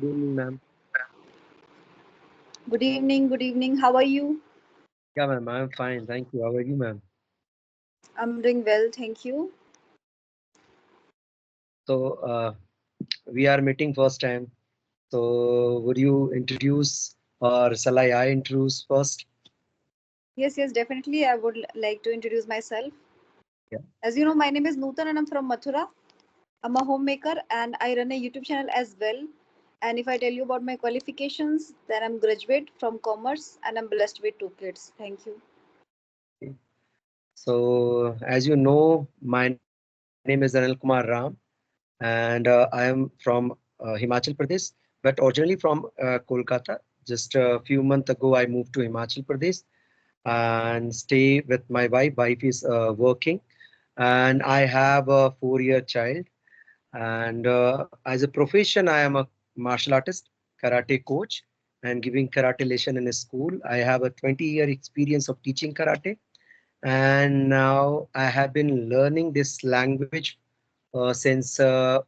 Good evening, ma'am. Good evening, good evening. How are you? Yeah, ma'am, I'm fine. Thank you. How are you, ma'am? I'm doing well, thank you. So, we are meeting first time. So, would you introduce or shall I introduce first? Yes, definitely. I would like to introduce myself. Yeah. As you know, my name is Nutan and I'm from Mathura. I'm a homemaker and I run a YouTube channel as well. And if I tell you about my qualifications, then I'm graduate from commerce and I'm blessed with two kids. Thank you. Okay. So, as you know, my name is Anil Kumar Ram, and I am from Himachal Pradesh, but originally from Kolkata. Just a few months ago, I moved to Himachal Pradesh and stay with my wife. Wife is working, and I have a 4-year child. And as a profession, I am a martial artist, karate coach, and giving karate lesson in a school. I have a 20-year experience of teaching karate, and now I have been learning this language since 4th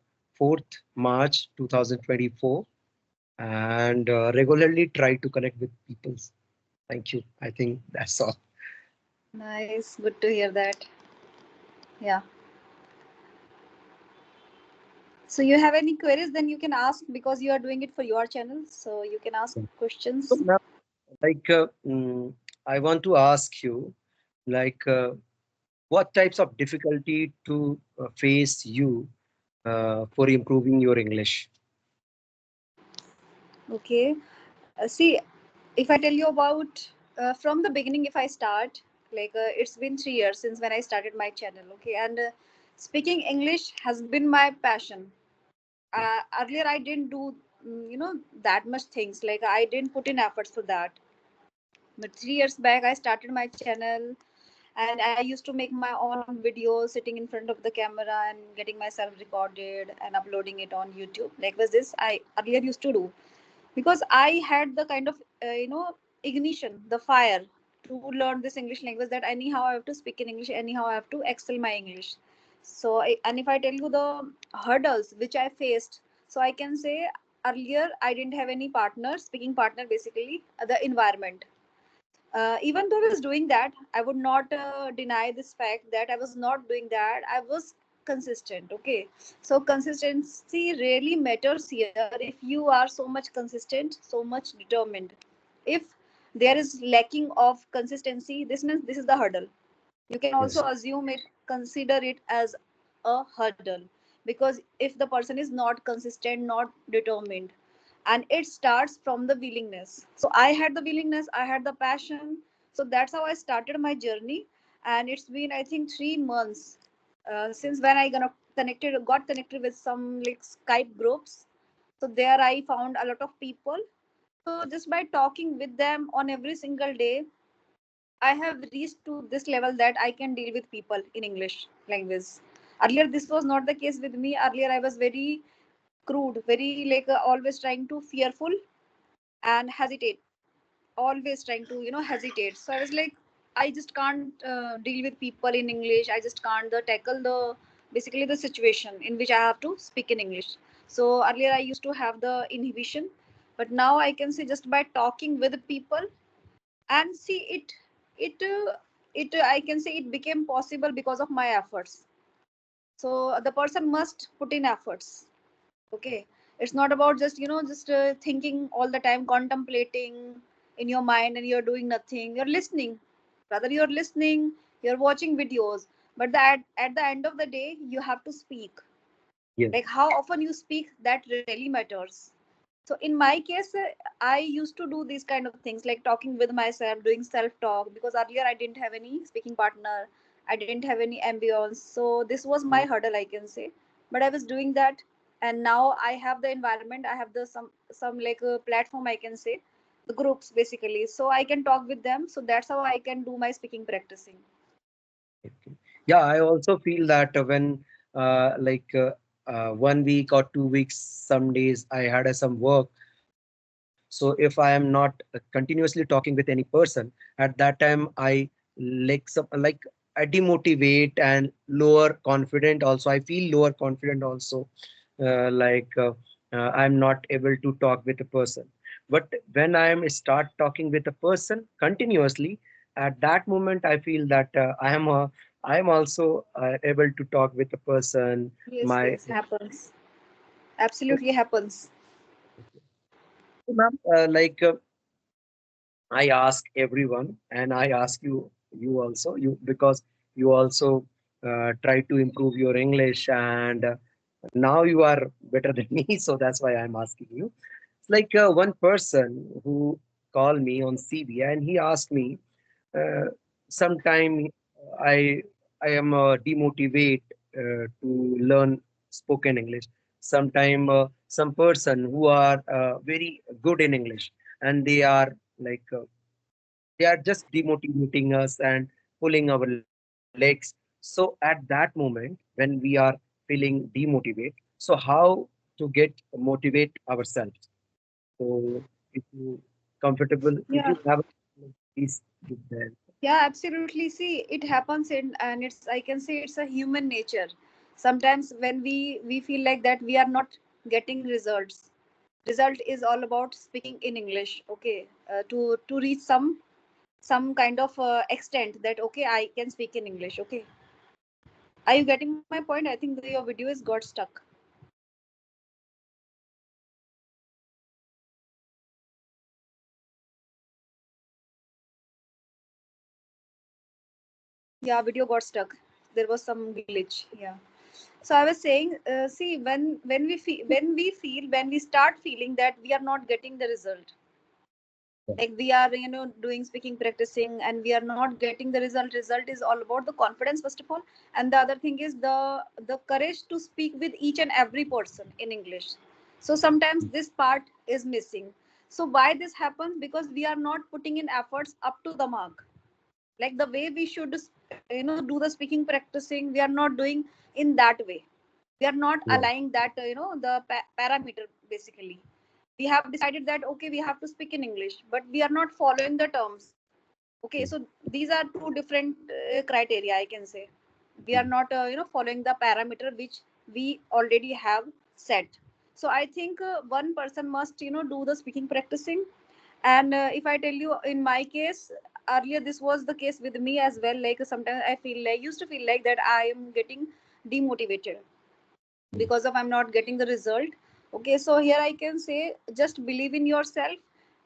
March 2024, and regularly try to connect with people. Thank you. I think that's all. Nice, good to hear that. Yeah. So you have any queries, then you can ask because you are doing it for your channel. So you can ask So, questions. ma'am, like, I want to ask you, like, what types of difficulty to face you for improving your English? Okay. See, if I tell you about from the beginning, if I start, it's been 3 years since when I started my channel. Okay, and speaking English has been my passion. Earlier, I didn't do that much things. Like I didn't put in efforts for that. But 3 years back, I started my channel, and I used to make my own videos, sitting in front of the camera and getting myself recorded and uploading it on YouTube. Like was this I earlier used to do because I had the kind of ignition, the fire to learn this English language, that anyhow I have to speak in English, anyhow I have to excel my English. So and if I tell you the hurdles which I faced, so I can say earlier I didn't have any partner, speaking partner, basically the environment. Even though I was doing that, I would not deny this fact that I was not doing that. I was consistent. Okay, so consistency really matters here. If you are so much consistent, so much determined, if there is lacking of consistency, this means this is the hurdle. You can Yes. also assume it, consider it as a hurdle, because if the person is not consistent, not determined, and it starts from the willingness. So I had the willingness, I had the passion, so that's how I started my journey. And it's been, I think, 3 months since when I gonna got connected with some like Skype groups. So there I found a lot of people. So just by talking with them on every single day, I have reached to this level that I can deal with people in English language. Earlier, this was not the case with me. Earlier, I was very crude, very always trying to fearful and hesitate, always trying to hesitate. So I was like, I just can't deal with people in English. I just can't tackle the basically the situation in which I have to speak in English. So earlier, I used to have the inhibition, but now I can say just by talking with people and see it I can say it became possible because of my efforts. So the person must put in efforts. Okay, it's not about just just thinking all the time, contemplating in your mind, and you're doing nothing, you're listening. Rather, you're listening, you're watching videos, but at the end of the day, you have to speak. Yes. Like how often you speak, that really matters. So in my case, I used to do these kind of things, like talking with myself, doing self talk, because earlier I didn't have any speaking partner, I didn't have any ambience. So this was my hurdle, I can say. But I was doing that, and now I have the environment, I have the some like a platform, I can say, the groups basically, so I can talk with them. So that's how I can do my speaking practicing. Okay. Yeah, I also feel that when like 1 week or 2 weeks, some days I had some work. So if I am not continuously talking with any person, at that time I like I demotivate and lower confident. Also, I feel lower confident also. Like I'm not able to talk with a person. But when I am start talking with a person continuously, at that moment I feel that I am also able to talk with a person. Yes, My yes, happens. Absolutely happens. ma'am, I ask everyone, and I ask you, you also, you because you also try to improve your English, and now you are better than me, so that's why I'm asking you. It's like one person who called me on CB, and he asked me, uh, sometime I I am demotivate to learn spoken English. Sometime some person who are very good in English, and they are like they are just demotivating us and pulling our legs. So at that moment, when we are feeling demotivated, so how to get motivate ourselves? So if you comfortable, if Yeah. you have, please give that. Yeah, absolutely. See, it happens and it's, I can say it's a human nature. Sometimes when we feel like that we are not getting results. Result is all about speaking in English. Okay, to reach some kind of extent that okay, I can speak in English. Okay, are you getting my point? I think your video is got stuck. Yeah, video got stuck. There was some glitch. Yeah. So I was saying, see, when we start feeling that we are not getting the result, like we are doing speaking practicing and we are not getting the result is all about the confidence first of all, and the other thing is the courage to speak with each and every person in English. So sometimes this part is missing. So why this happens? Because we are not putting in efforts up to the mark, like the way we should do the speaking practicing, we are not doing in that way. We are not Yeah, aligning that the parameter. Basically we have decided that okay, we have to speak in English, but we are not following the terms. Okay, so these are two different criteria, I can say. We are not following the parameter which we already have set. So I think one person must do the speaking practicing. And if I tell you in my case, earlier this was the case with me as well. Like sometimes I feel like used to feel like that I am getting demotivated because of I'm not getting the result. Okay, so here I can say just believe in yourself,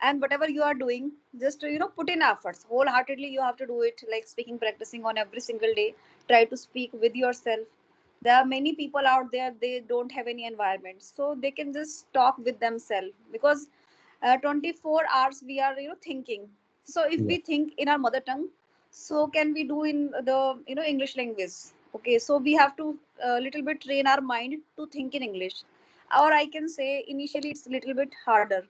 and whatever you are doing, just put in efforts wholeheartedly. You have to do it, like speaking practicing on every single day. Try to speak with yourself. There are many people out there, they don't have any environment, so they can just talk with themselves. Because 24 hours we are thinking. So if yeah, we think in our mother tongue, so can we do in the English language? Okay, so we have to little bit train our mind to think in English. Or I can say initially it's a little bit harder,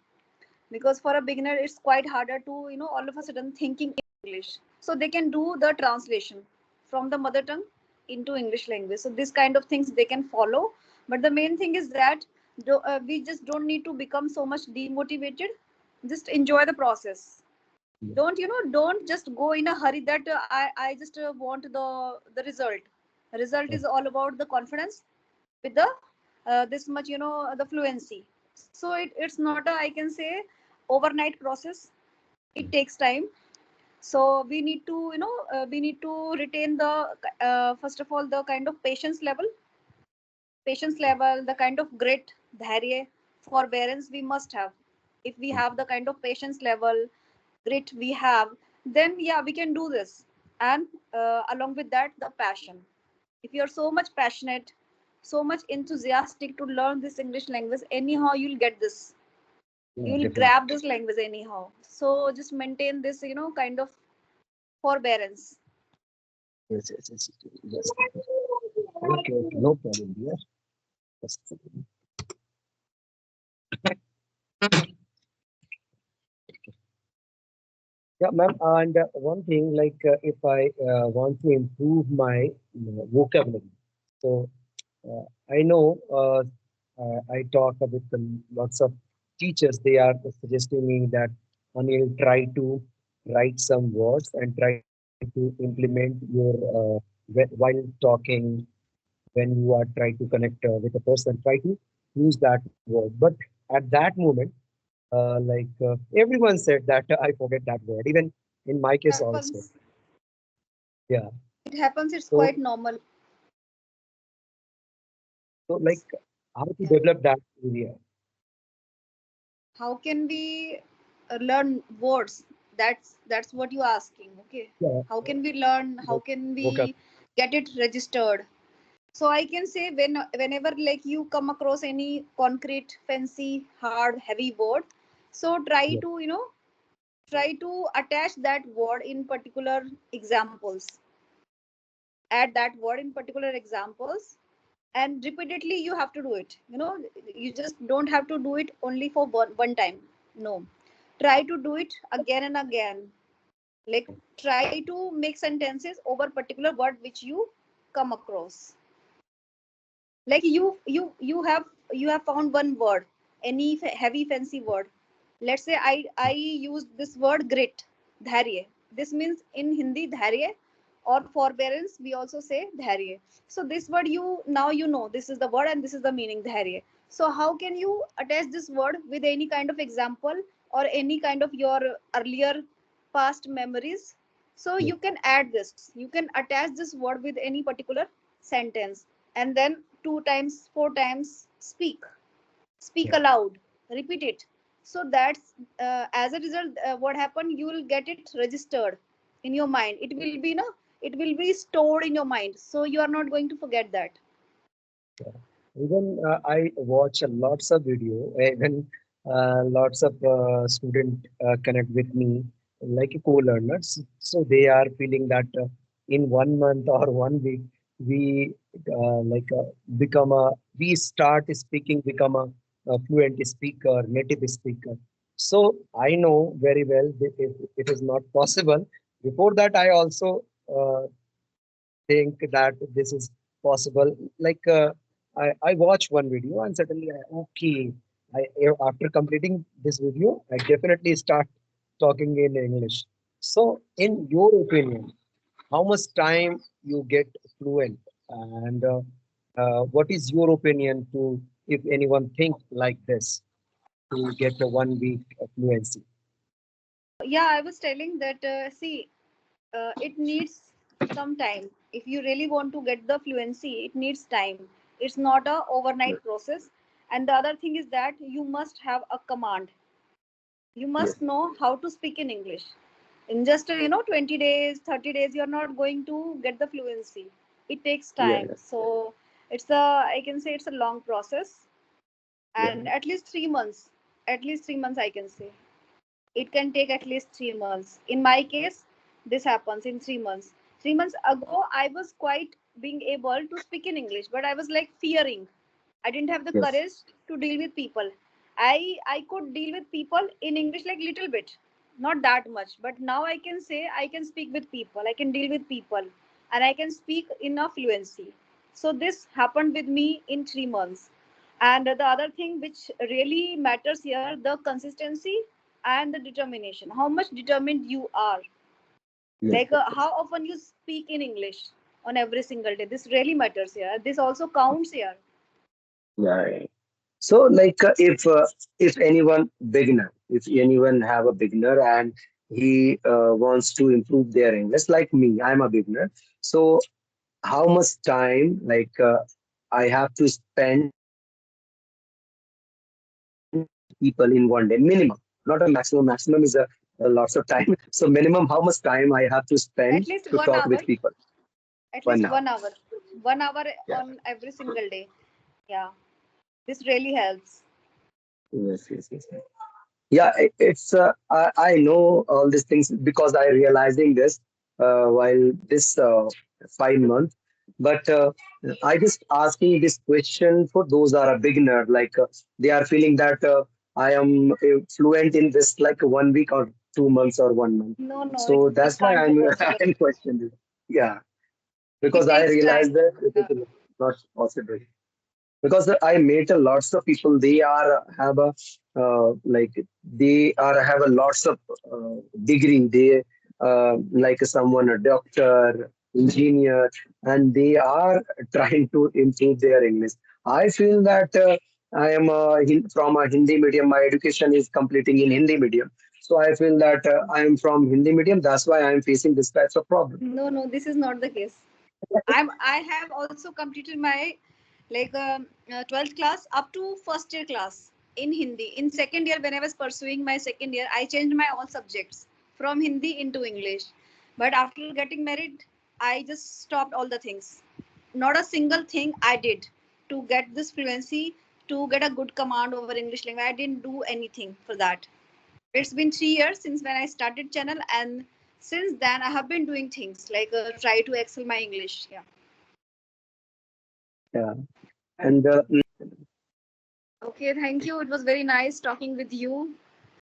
because for a beginner it's quite harder to all of a sudden thinking in English. So they can do the translation from the mother tongue into English language. So this kind of things they can follow. But the main thing is that we just don't need to become so much demotivated. Just enjoy the process. yeah, Don't just go in a hurry that I just want the result is all about the confidence with the this much the fluency. So it's not a, I can say, overnight process. It takes time. So we need to retain the first of all the kind of patience level, the kind of grit, dharya, forbearance we must have. If we have the kind of patience level, grit we have, then yeah, we can do this. And along with that, the passion. If you're so much passionate, so much enthusiastic to learn this English language, anyhow you'll get this. yeah, You'll definitely. grab this language anyhow. So just maintain this kind of forbearance. Yes, yes, yes, yes, yes. Okay, okay, no problem, dear. Just a second. Yeah, ma'am. And one thing, like if I want to improve my vocabulary, so I know I talk with lots of teachers. They are suggesting me that Anil try to write some words and try to implement your while talking when you are trying to connect with a person. Try to use that word. But at that moment, everyone said that I forget that word, even in my It case also. happens. Yeah. It happens. It's So, quite normal. so like how to Yeah. develop that area. How can we learn words? That's what you're asking. Okay. Yeah. How can we learn? How Like can vocab. we get it registered? So I can say whenever like you come across any concrete, fancy, hard, heavy word, so Yeah. try to attach that word in particular examples. Add that word in particular examples, and repeatedly you have to do it. You just don't have to do it only for one time. No, try to do it again and again. Like try to make sentences over particular word which you come across. Like you have found one word, any heavy fancy word. Let's say I used this word grit, dharye. This means in Hindi dharye, or forbearance we also say dharye. So this word, you know this is the word and this is the meaning dharye. So how can you attach this word with any kind of example or any kind of your earlier past memories? So Yeah. you can add this, you can attach this word with any particular sentence, and then two times, four times speak Yeah. aloud, repeat it. So that's as a result, what happened, you will get it registered in your mind. It will be no it will be stored in your mind, so you are not going to forget that. Yeah. Even I watch lots of video, even lots of student connect with me like co-learners. So they are feeling that in 1 month or 1 week, we become we start speaking, become a fluent speaker, native speaker. So I know very well that it is not possible. Before that, I also think that this is possible. I watch one video and suddenly, okay, after completing this video, I definitely start talking in English. So, in your opinion, how much time you get fluent, and what is your opinion to if anyone think like this to get a 1 week fluency? Yeah, I was telling that, see, it needs some time. If you really want to get the fluency, it needs time. It's not a Yes, overnight process. And the other thing is that you must have a command. You yes, must know how to speak in English. In just 20 days, 30 days, you're not going to get the fluency. It takes yeah, time. So I can say it's a long process, yeah, and at least 3 months. At least 3 months, I can say it can take at least 3 months. In my case, this happens in 3 months. 3 months ago, I was quite being able to speak in English, but I was like fearing. I didn't have the yes, courage to deal with people. I could deal with people in English like little bit, not that much. But now I can say I can speak with people. I can deal with people, and I can speak in a fluency. So this happened with me in 3 months. And the other thing which really matters here, the consistency and the determination. How much determined you are. yes, Like how often you speak in English on every single day. This really matters here. This also counts here. yeah. So, if anyone beginner, if anyone have a beginner and he wants to improve their English, like me, I'm a beginner. So, how much time I have to spend to talk with people in 1 day minimum, not a maximum. Maximum is a lots of time. So, minimum, how much time I have to spend At least to one talk hour. with people? At least 1 hour. 1 hour. 1 hour Yeah. on every single day. Yeah. This really helps. Yes. Yes. Yes. Yeah, it's I know all these things because I realizing this while this 5 months. But I just asking this question for those are a beginner, they are feeling that I am fluent in this like 1 week or 2 months or 1 month. No, no, So it that's why can't be I'm possible. I'm questioning this. Yeah, because It I takes realized time. that it Yeah. is not possible because I met a lots of people. They are have a they are have a lots of degree. They like someone a doctor, engineer, and they are trying to improve their English. I feel that. I am from a Hindi medium. My education is completing in Hindi medium. So I feel that I am from Hindi medium. That's why I am facing this types of problem. No, no, this is not the case. I have also completed my like 12th class up to first year class in Hindi. In second year, when I was pursuing my second year, I changed my all subjects from Hindi into English. But after getting married, I just stopped all the things. Not a single thing I did to get this fluency, to get a good command over English language. I didn't do anything for that. It's been 3 years since when I started channel, and since then I have been doing things like try to excel my English. Yeah. Yeah. And Okay, thank you. It was very nice talking with you.